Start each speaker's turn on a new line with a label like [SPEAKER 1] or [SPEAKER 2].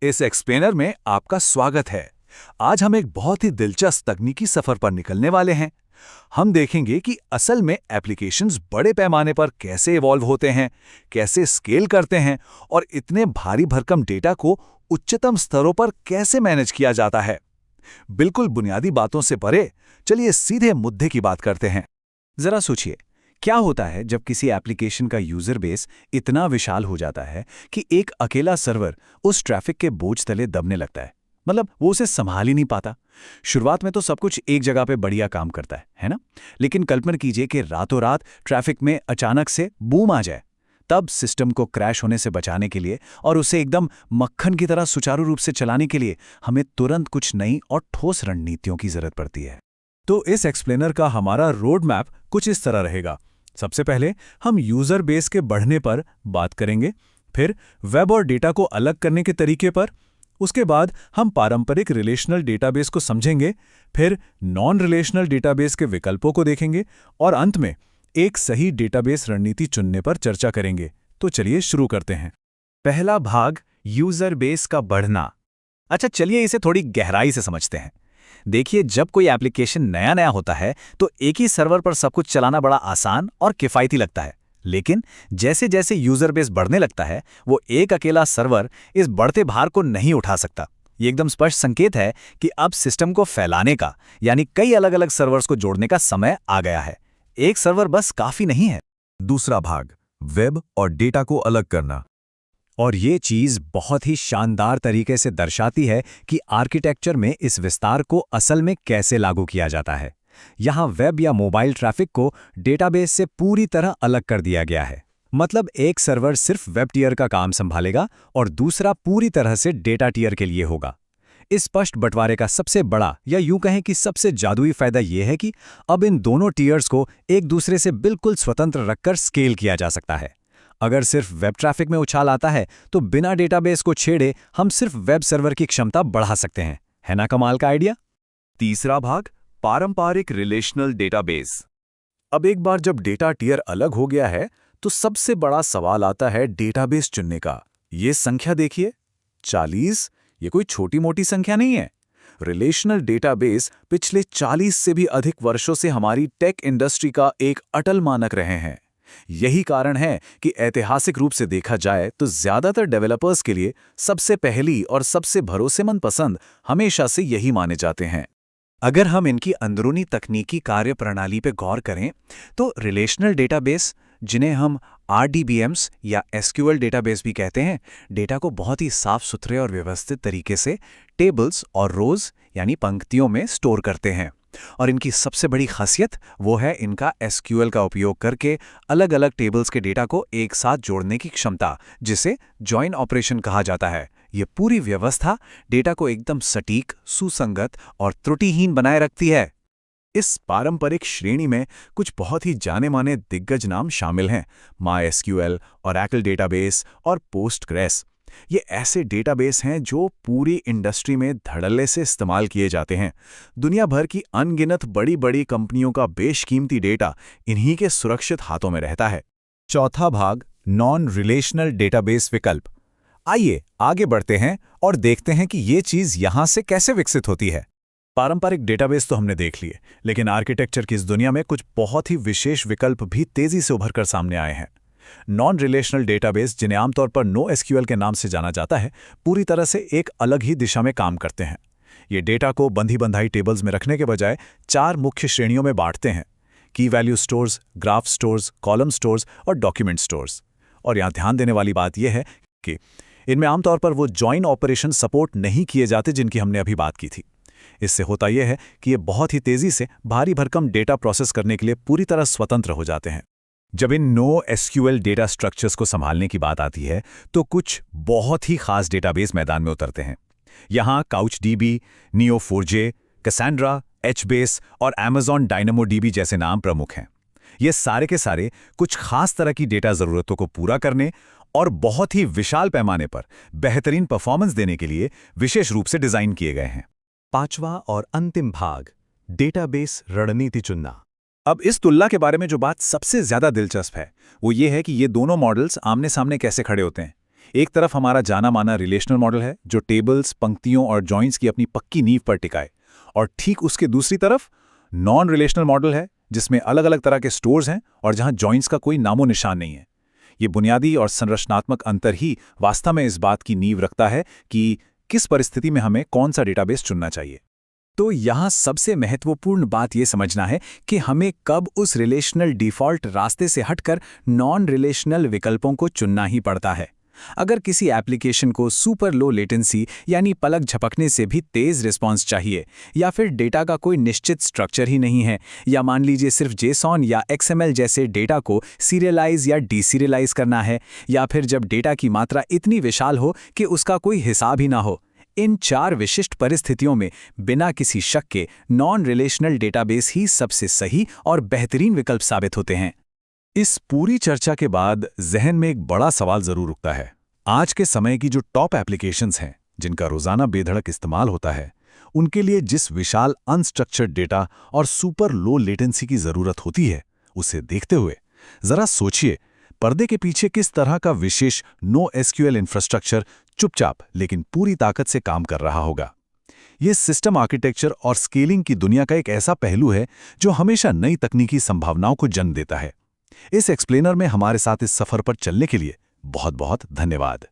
[SPEAKER 1] इस एक्सप्लेनर में आपका स्वागत है। आज हम एक बहुत ही दिलचस्प तकनीकी सफर पर निकलने वाले हैं। हम देखेंगे कि असल में एप्लीकेशंस बड़े पैमाने पर कैसे इवॉल्व होते हैं, कैसे स्केल करते हैं और इतने भारी भरकम डेटा को उच्चतम स्तरों पर कैसे मैनेज किया जाता है। बिल्कुल बुनियादी बातों से परे, चलिए सीधे मुद्दे की बात करते हैं।
[SPEAKER 2] जरा सोचिए, क्या होता है जब किसी एप्लीकेशन का यूजर बेस इतना विशाल हो जाता है कि एक अकेला सर्वर उस ट्रैफिक के बोझ तले दबने लगता है। मतलब वो उसे संभाल ही नहीं पाता। शुरुआत में तो सब कुछ एक जगह पे बढ़िया काम करता है ना? लेकिन कल्पना कीजिए कि रातों रात ट्रैफिक में अचानक से बूम आ जाए। तब सिस्टम को क्रैश होने से बचाने के लिए और उसे एकदम मक्खन की तरह सुचारू रूप से चलाने के लिए हमें तुरंत कुछ नई और ठोस रणनीतियों की जरूरत पड़ती है।
[SPEAKER 1] तो इस एक्सप्लेनर का हमारा रोड मैप कुछ इस तरह रहेगा। सबसे पहले हम यूजर बेस के बढ़ने पर बात करेंगे, फिर वेब और डेटा को अलग करने के तरीके पर, उसके बाद हम पारंपरिक रिलेशनल डेटाबेस को समझेंगे, फिर नॉन रिलेशनल डेटाबेस के विकल्पों को देखेंगे और अंत में एक सही डेटाबेस रणनीति चुनने पर चर्चा करेंगे। तो चलिए शुरू करते हैं।
[SPEAKER 2] पहला भाग, यूजर बेस का बढ़ना। अच्छा, चलिए इसे थोड़ी गहराई से समझते हैं। देखिए, जब कोई एप्लीकेशन नया नया होता है तो एक ही सर्वर पर सब कुछ चलाना बड़ा आसान और किफ़ायती लगता है। लेकिन जैसे जैसे यूजर बेस बढ़ने लगता है, वो एक अकेला सर्वर इस बढ़ते भार को नहीं उठा सकता। ये एकदम स्पष्ट संकेत है कि अब सिस्टम को फैलाने का, यानी कई अलग अलग सर्वर्स को जोड़ने का समय आ गया है। एक सर्वर बस काफी नहीं है।
[SPEAKER 1] दूसरा भाग, वेब और डेटा को अलग करना।
[SPEAKER 2] और ये चीज़ बहुत ही शानदार तरीके से दर्शाती है कि आर्किटेक्चर में इस विस्तार को असल में कैसे लागू किया जाता है। यहाँ वेब या मोबाइल ट्रैफिक को डेटाबेस से पूरी तरह अलग कर दिया गया है। मतलब एक सर्वर सिर्फ वेब टियर का काम संभालेगा और दूसरा पूरी तरह से डेटा टियर के लिए होगा। इस स्पष्ट बंटवारे का सबसे बड़ा या यूं कहें कि सबसे जादुई फायदा यह है कि अब इन दोनों टियर्स को एक दूसरे से बिल्कुल स्वतंत्र रखकर स्केल किया जा सकता है। अगर सिर्फ वेब ट्रैफिक में उछाल आता है तो बिना डेटाबेस को छेड़े हम सिर्फ वेब सर्वर की क्षमता बढ़ा सकते हैं। है ना कमाल का आइडिया?
[SPEAKER 1] तीसरा भाग, पारंपरिक रिलेशनल डेटाबेस। अब एक बार जब डेटा टियर अलग हो गया है तो सबसे बड़ा सवाल आता है डेटाबेस चुनने का। ये संख्या देखिए, 40। ये कोई छोटी मोटी संख्या नहीं है। रिलेशनल डेटाबेस पिछले 40 से भी अधिक वर्षों से हमारी टेक इंडस्ट्री का एक अटल मानक रहे हैं। यही कारण है कि ऐतिहासिक रूप से देखा जाए तो ज्यादातर डेवलपर्स के लिए सबसे पहली और सबसे भरोसेमंद पसंद हमेशा से यही माने जाते हैं।
[SPEAKER 2] अगर हम इनकी अंदरूनी तकनीकी कार्यप्रणाली पर गौर करें तो रिलेशनल डेटाबेस, जिन्हें हम RDBMs या SQL डेटाबेस भी कहते हैं, डेटा को बहुत ही साफ सुथरे और व्यवस्थित तरीके से टेबल्स और रोज यानी पंक्तियों में स्टोर करते हैं। और इनकी सबसे बड़ी खासियत वो है इनका SQL का उपयोग करके अलग अलग टेबल्स के डेटा को एक साथ जोड़ने की क्षमता, जिसे जॉइन ऑपरेशन कहा जाता है। ये पूरी व्यवस्था डेटा को एकदम सटीक, सुसंगत और त्रुटिहीन बनाए रखती है।
[SPEAKER 1] इस पारंपरिक श्रेणी में कुछ बहुत ही जाने माने दिग्गज नाम शामिल हैं। MySQL, Oracle डेटाबेस और Postgres। ये ऐसे डेटाबेस हैं जो पूरी इंडस्ट्री में धड़ल्ले से इस्तेमाल किए जाते हैं। दुनिया भर की अनगिनत बड़ी बड़ी कंपनियों का बेशकीमती डेटा इन्हीं के सुरक्षित हाथों में रहता है।
[SPEAKER 2] चौथा भाग, नॉन रिलेशनल डेटाबेस विकल्प। आइए आगे बढ़ते हैं और देखते हैं कि ये चीज़ यहाँ से कैसे विकसित होती है।
[SPEAKER 1] पारंपरिक डेटाबेस तो हमने देख लिए, लेकिन आर्किटेक्चर की इस दुनिया में कुछ बहुत ही विशेष विकल्प भी तेजी से उभरकर सामने आए हैं। नॉन रिलेशनल डेटाबेस, जिन्हें आमतौर पर NoSQL के नाम से जाना जाता है, पूरी तरह से एक अलग ही दिशा में काम करते हैं। ये डेटा को बंधी बंधाई टेबल्स में रखने के बजाय 4 मुख्य श्रेणियों में बांटते हैं: की value stores, graph stores, column stores और डॉक्यूमेंट स्टोर्स। और यहाँ ध्यान देने वाली बात यह है कि इनमें आमतौर पर वो जॉइन ऑपरेशन सपोर्ट नहीं किए जाते जिनकी हमने अभी बात की थी। इससे होता यह है कि ये बहुत ही तेजी से भारी भरकम डेटा प्रोसेस करने के लिए पूरी तरह स्वतंत्र हो जाते हैं। जब इन NoSQL डेटा स्ट्रक्चर्स को संभालने की बात आती है तो कुछ बहुत ही खास डेटाबेस मैदान में उतरते हैं। यहाँ CouchDB, Neo4j, Cassandra, HBase और Amazon DynamoDB जैसे नाम प्रमुख हैं। ये सारे के सारे कुछ खास तरह की डेटा ज़रूरतों को पूरा करने और बहुत ही विशाल पैमाने पर बेहतरीन परफॉर्मेंस देने के लिए विशेष रूप से डिज़ाइन किए गए हैं।
[SPEAKER 2] पांचवा और अंतिम भाग, डेटाबेस रणनीति चुनना।
[SPEAKER 1] अब इस तुलना के बारे में जो बात सबसे ज्यादा दिलचस्प है वो ये है कि ये दोनों मॉडल्स आमने सामने कैसे खड़े होते हैं। एक तरफ हमारा जाना माना रिलेशनल मॉडल है जो टेबल्स, पंक्तियों और जॉइंट्स की अपनी पक्की नींव पर टिकाए, और ठीक उसके दूसरी तरफ नॉन रिलेशनल मॉडल है जिसमें अलग अलग तरह के स्टोर्स हैं और जहां जॉइंट्स का कोई नामो निशान नहीं है। ये बुनियादी और संरचनात्मक अंतर ही वास्तव में इस बात की नींव रखता है कि किस परिस्थिति में हमें कौन सा डेटाबेस चुनना चाहिए।
[SPEAKER 2] तो यहाँ सबसे महत्वपूर्ण बात ये समझना है कि हमें कब उस रिलेशनल डिफ़ॉल्ट रास्ते से हटकर नॉन रिलेशनल विकल्पों को चुनना ही पड़ता है। अगर किसी एप्लीकेशन को सुपर लो लेटेंसी यानी पलक झपकने से भी तेज़ रिस्पॉन्स चाहिए, या फिर डेटा का कोई निश्चित स्ट्रक्चर ही नहीं है, या मान लीजिए सिर्फ जेसॉन या XML जैसे डेटा को सीरियलाइज या डीसीरियलाइज करना है, या फिर जब डेटा की मात्रा इतनी विशाल हो कि उसका कोई हिसाब ही ना हो, इन 4 विशिष्ट परिस्थितियों में बिना किसी शक के नॉन रिलेशनल डेटाबेस ही सबसे सही और बेहतरीन विकल्प साबित होते हैं।
[SPEAKER 1] इस पूरी चर्चा के बाद जहन में एक बड़ा सवाल जरूर उठता है। आज के समय की जो टॉप एप्लीकेशंस हैं, जिनका रोजाना बेधड़क इस्तेमाल होता है, उनके लिए जिस विशाल अनस्ट्रक्चर्ड डेटा और सुपर लो लेटेंसी की जरूरत होती है, उसे देखते हुए जरा सोचिए पर्दे के पीछे किस तरह का विशेष नो एसक्यूएल इंफ्रास्ट्रक्चर चुपचाप लेकिन पूरी ताकत से काम कर रहा होगा। ये सिस्टम आर्किटेक्चर और स्केलिंग की दुनिया का एक ऐसा पहलू है जो हमेशा नई तकनीकी संभावनाओं को जन्म देता है। इस एक्सप्लेनर में हमारे साथ इस सफर पर चलने के लिए बहुत बहुत धन्यवाद।